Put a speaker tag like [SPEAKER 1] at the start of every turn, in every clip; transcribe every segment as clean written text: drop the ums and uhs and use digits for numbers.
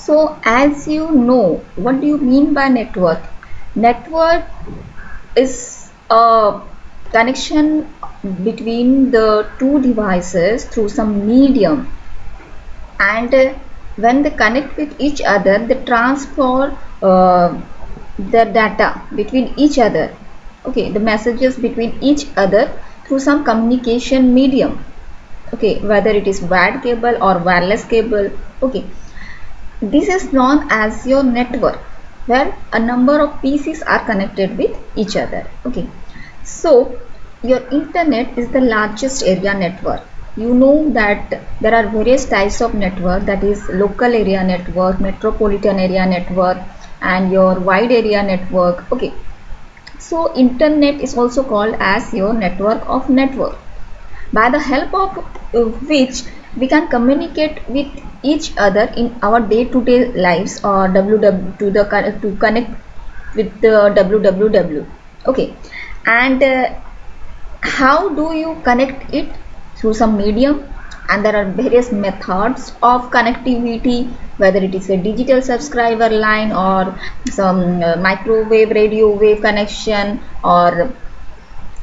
[SPEAKER 1] So as you know, what do you mean by network? Network is a connection between the two devices through some medium, and when they connect with each other, they transfer the data between each other. Okay, the messages between each other through some communication medium. Okay, whether it is wired cable or wireless cable. Okay, this is known as your network, where a number of PCs are connected with each other. Okay, so your internet is the largest area network. You know that there are various types of network, that is local area network, metropolitan area network, and your wide area network. Okay, so internet is also called as your network of network, by the help of which we can communicate with each other in our day-to-day lives, or to connect with the www. Okay, and how do you connect it? Through some medium, and there are various methods of connectivity, whether it is a digital subscriber line or some microwave radio wave connection or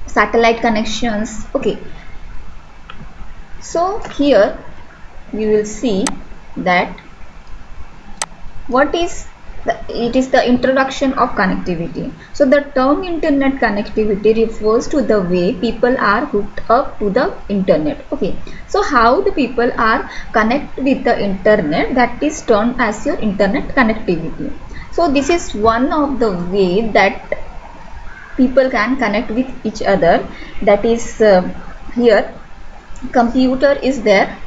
[SPEAKER 1] satellite connections. Okay, so here we will see that what is it is the introduction of connectivity. So the term internet connectivity refers to the way people are hooked up to the internet. Okay, so how the people are connect with the internet, that is termed as your internet connectivity. So this is one of the way that people can connect with each other. That is here computer is there.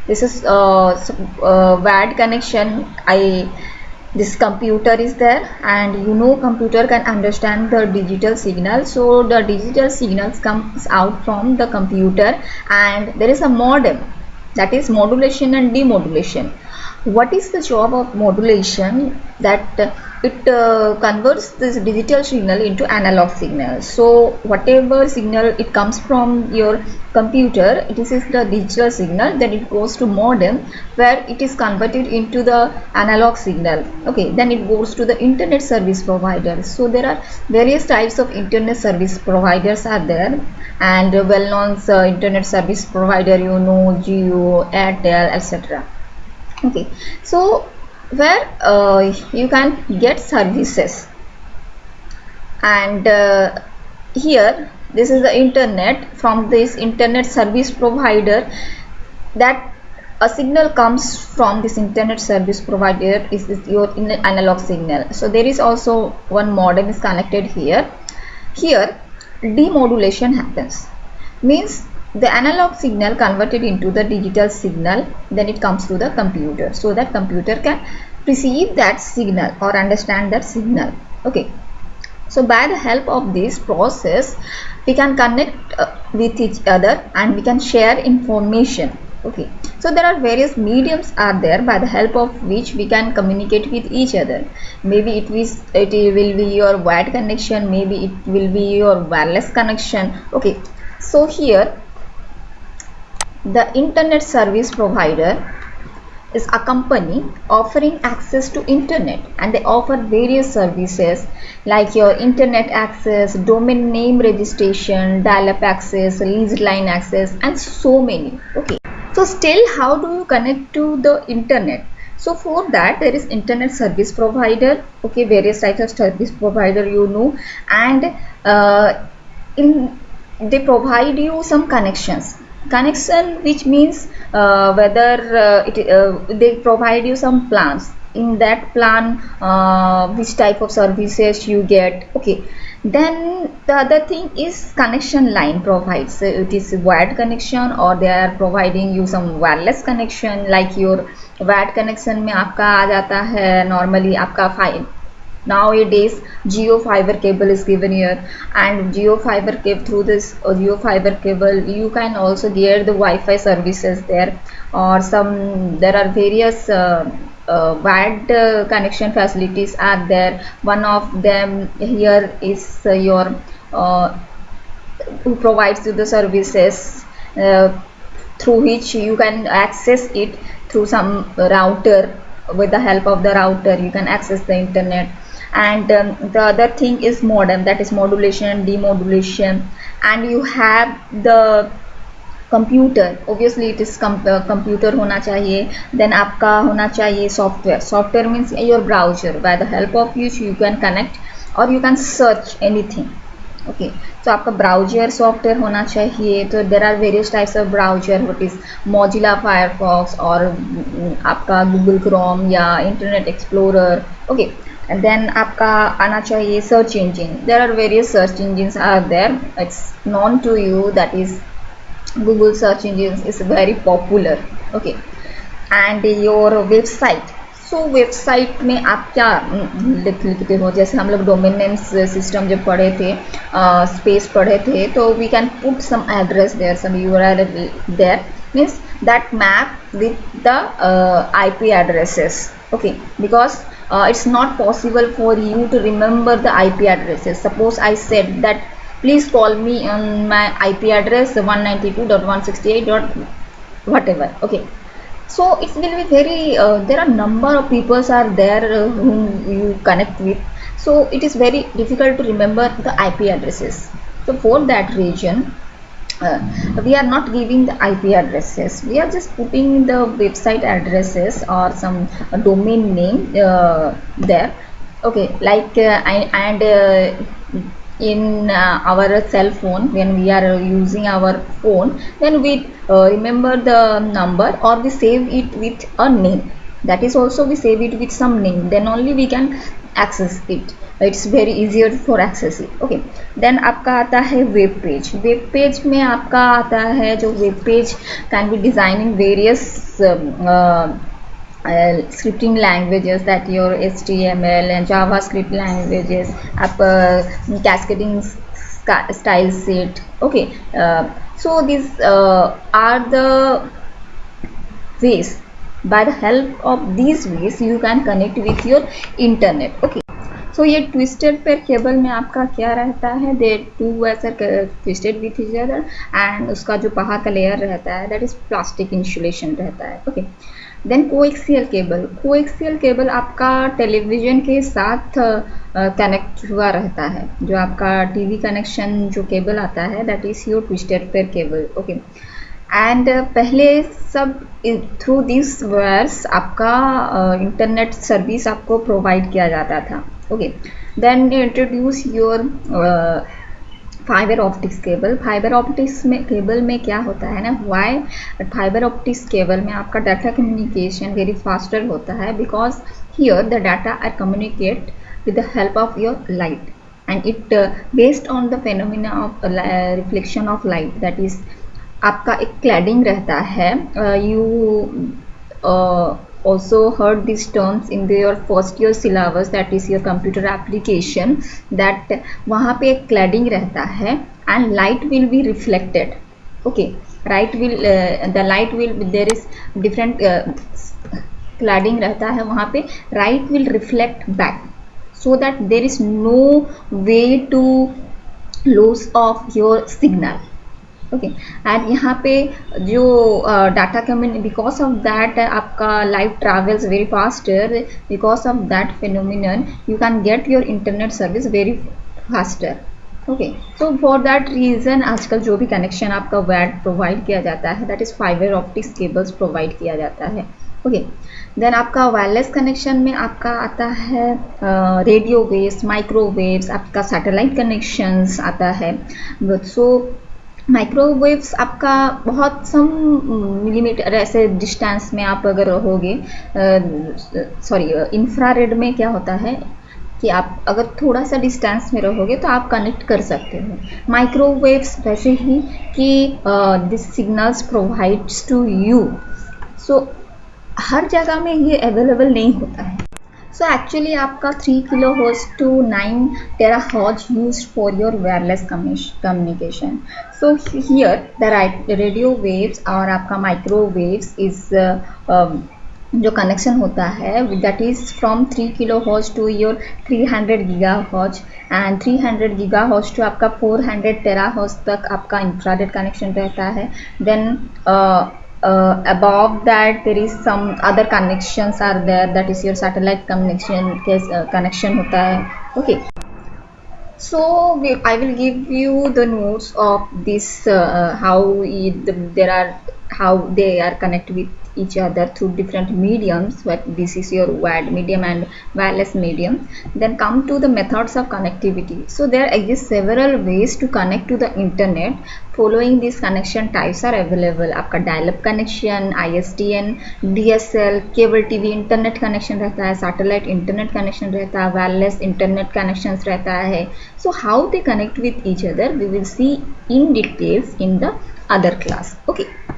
[SPEAKER 1] This is WAD connection. This computer is there, and you know computer can understand the digital signal. So the digital signals comes out from the computer, and there is a modem, that is modulation and demodulation. What is the job of modulation? That it converts this digital signal into analog signal. So whatever signal it comes from your computer, this is the digital signal, then it goes to modem, where it is converted into the analog signal. Okay, then it goes to the internet service provider. So there are various types of internet service providers are there, and well-known internet service provider, you know, Jio, Airtel, etc. Okay, so where you can get services, and here this is the internet. From this internet service provider, that a signal comes from this internet service provider is your analog signal. So there is also one modem is connected here. Here demodulation happens, means the analog signal converted into the digital signal, then it comes to the computer, so that computer can perceive that signal or understand that signal. Okay, so by the help of this process we can connect with each other, and we can share information. Okay, so there are various mediums are there by the help of which we can communicate with each other. Maybe it will be your wired connection, maybe it will be your wireless connection. Okay, so here the internet service provider is a company offering access to internet, and they offer various services like your internet access, domain name registration, dial-up access, leased line access, and so many. Okay, so still how do you connect to the internet? So for that there is internet service provider. Okay, various types of service provider, you know, and in they provide you some connection, which means whether they provide you some plans. In that plan, which type of services you get. Okay, then the other thing is connection line provides. So it is wired connection, or they are providing you some wireless connection, like your wired connection में आपका आ जाता है normally आपका nowadays Geo fiber cable is given here, and Geo fiber cable, through this Geo fiber cable you can also get the Wi-Fi services there, or some there are various wired connection facilities are there. One of them here is your who provides you the services through which you can access it through some router. with the help of the router you can access the internet. And the other thing is modem, that is modulation and demodulation. And you have the computer, obviously it is computer होना चाहिए. Then आपका होना चाहिए software. Software means your browser, by the help of which you can connect और you can search anything. Okay, तो आपका browser software होना चाहिए. तो there are various types of browser, what is Mozilla Firefox और आपका गूगल क्रोम या Internet Explorer. Okay, and then आपका आना चाहिए search engine. There are various search engine are there. It's known to you that is Google search engines is very popular. Okay, and your website. So website में आप क्या लिखते हो, जैसे हम लोग डोमेन नेम्स सिस्टम जब पढ़े थे, स्पेस पढ़े थे, तो we can put some address there, some URL there, means that map with the IP addresses. Okay, because it's not possible for you to remember the IP addresses. Suppose I said that please call me on my IP address 192.168. whatever. Okay, so it will be very there are number of peoples are there whom you connect with, so it is very difficult to remember the IP addresses. So for that reason we are not giving the IP addresses, we are just putting the website addresses or some domain name there. Okay, like in our cell phone, when we are using our phone, then we remember the number or we save it with a name. That is also we save it with some name, then only we can access it. It's very easier for accessing. Okay, then आपका आता है web page. Web page में आपका आता है जो web page can be design in various scripting languages, that your HTML and JavaScript languages, up cascading style set. Okay, so these are the ways. By the help of these ways you can connect with your internet. Okay, सो ये twisted pair cable में आपका क्या रहता है, दे to ऐसा twisted with each other, and उसका जो बाहर का लेयर रहता है दैट इज प्लास्टिक इंसुलेशन रहता है. Okay, then coaxial cable. Coaxial cable आपका टेलीविज़न के साथ कनेक्ट हुआ रहता है. जो आपका टीवी कनेक्शन जो केबल आता है that is your twisted pair cable. Okay, and पहले सब थ्रू दिस वायर्स आपका इंटरनेट सर्विस आपको प्रोवाइड किया जाता था. Okay, then introduce your fibre optics cable. Fibre optics में केबल में क्या होता है ना, वाई फाइबर ऑप्टिक्स केबल में आपका डाटा कम्युनिकेशन वेरी फास्टर होता है, because here the data are communicate with the help of your light, and it based on the phenomena of reflection of light. That is आपका एक cladding रहता है. You also heard these terms in your first year syllabus, that is your computer application, that वहाँ पे एक cladding रहता है and light will be reflected. Okay, the light will, there is different cladding रहता है वहाँ पे, light will reflect back so that there is no way to lose of your signal. Okay, and यहाँ पे जो data because of that आपका light travels very faster, because of that phenomenon you can get your internet service very faster. Okay, so for that reason आजकल जो भी connection आपका VAT provide किया जाता है that is fibre optics cables provide किया जाता है. ओके, देन आपका वायरलेस कनेक्शन में आपका आता है रेडियो वेव्स, माइक्रोवेव्स, आपका सैटेलाइट कनेक्शंस आता है. सो माइक्रोवेव्स आपका बहुत सम मिलीमीटर ऐसे डिस्टेंस में आप अगर रहोगे, सॉरी इंफ्रारेड में क्या होता है कि आप अगर थोड़ा सा डिस्टेंस में रहोगे तो आप कनेक्ट कर सकते हो. माइक्रोवेव्स वैसे ही कि this signals provides to you, so हर जगह में ये अवेलेबल नहीं होता है. So actually आपका 3 kHz to 9 THz used for your wireless communication. So here the radio waves और आपका microwaves is जो कनेक्शन होता है that is from 3 kHz to your 300 GHz and 300 GHz to आपका 400 THz तक आपका इंफ्रारेड कनेक्शन रहता है. Then above that there is some other connections are there, that is your satellite connection case connection hota hai. Okay, so I will give you the notes of this there are how they are connected with each other through different mediums. But this is your wired medium and wireless medium. Then come to the methods of connectivity. So there exist several ways to connect to the internet. Following these connection types are available. आपका dial-up connection, ISDN, DSL, cable TV internet connection रहता है, satellite internet connection रहता है, wireless internet connections रहता है. So how they connect with each other we will see in details in the other class. Okay.